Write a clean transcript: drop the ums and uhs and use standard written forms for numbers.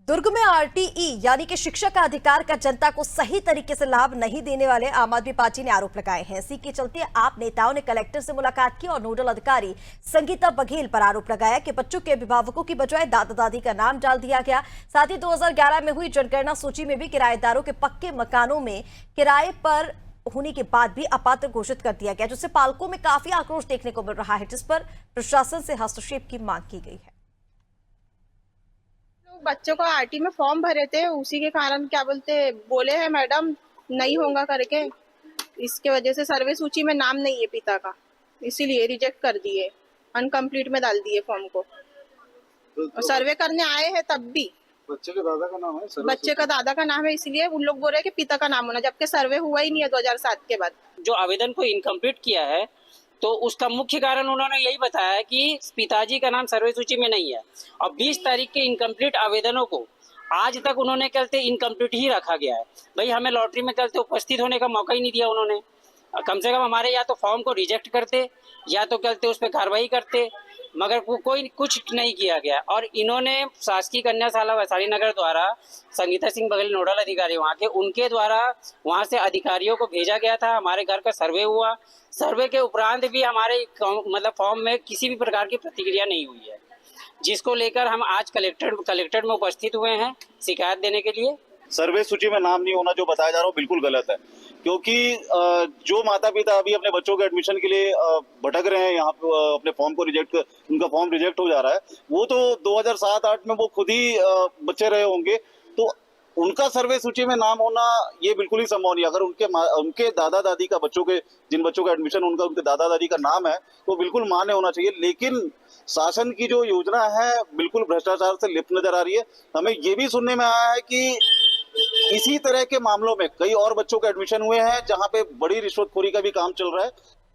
दुर्ग में आरटीई यानी कि शिक्षा का अधिकार का जनता को सही तरीके से लाभ नहीं देने वाले आम आदमी पार्टी ने आरोप लगाए हैं। इसी के चलते आप नेताओं ने कलेक्टर से मुलाकात की और नोडल अधिकारी संगीता बघेल पर आरोप लगाया कि बच्चों के अभिभावकों की बजाय दादा दादी का नाम डाल दिया गया। साथ ही 2011 में हुई जनगणना सूची में भी किराएदारों के पक्के मकानों में किराए पर होने के बाद भी अपात्र घोषित कर दिया गया, जिससे पालकों में काफी आक्रोश देखने को मिल रहा है, जिस पर प्रशासन से हस्तक्षेप की मांग की गई है। बच्चों को आरटी में फॉर्म भरे थे, उसी के कारण क्या बोलते बोले हैं मैडम नहीं होगा करके, इसके वजह से सर्वे सूची में नाम नहीं है पिता का, इसीलिए रिजेक्ट कर दिए, अनकम्प्लीट में डाल दिए फॉर्म को। और सर्वे करने आए हैं तब भी बच्चे के दादा का नाम है, बच्चे का दादा का नाम है, इसलिए उन लोग बोल रहे हैं कि पिता का नाम होना, जबकि सर्वे हुआ ही नहीं है 2007 के बाद। जो आवेदन को इनकम्प्लीट किया है तो उसका मुख्य कारण उन्होंने यही बताया कि पिताजी का नाम सर्वे सूची में नहीं है और 20 तारीख के इनकम्प्लीट आवेदनों को आज तक उन्होंने कहते इनकम्प्लीट ही रखा गया है। भाई हमें लॉटरी में कहते उपस्थित होने का मौका ही नहीं दिया उन्होंने। कम से कम हमारे या तो फॉर्म को रिजेक्ट करते या तो कहते उस पर कार्रवाई करते, मगर कोई कुछ नहीं किया गया। और इन्होंने शासकीय कन्याशाला वैशाली नगर द्वारा संगीता सिंह बघेल नोडल अधिकारी वहाँ के, उनके द्वारा वहाँ से अधिकारियों को भेजा गया था। हमारे घर का सर्वे हुआ, सर्वे के उपरांत भी हमारे मतलब फॉर्म में किसी भी प्रकार की प्रतिक्रिया नहीं हुई है, जिसको लेकर हम आज कलेक्टर में उपस्थित हुए हैं शिकायत देने के लिए। सर्वे सूची में नाम नहीं होना जो बताया जा रहा है बिल्कुल गलत है, क्योंकि जो माता पिता अभी अपने बच्चों के एडमिशन के लिए भटक रहे हैं, यहाँ पे अपने फॉर्म को उनका फॉर्म रिजेक्ट हो जा रहा है, वो तो 2007-8 में वो खुद ही बच्चे रहे होंगे, तो उनका सर्वे सूची में नाम होना ये बिल्कुल ही संभव नहीं। अगर उनके दादा दादी का जिन बच्चों का एडमिशन उनके दादा दादी का नाम है तो बिल्कुल मान्य होना चाहिए। लेकिन शासन की जो योजना है बिल्कुल भ्रष्टाचार से लिप्त नजर आ रही है। हमें ये भी सुनने में आया है कि इसी तरह के मामलों में कई और बच्चों के एडमिशन हुए हैं जहां पे बड़ी रिश्वतखोरी का भी काम चल रहा है।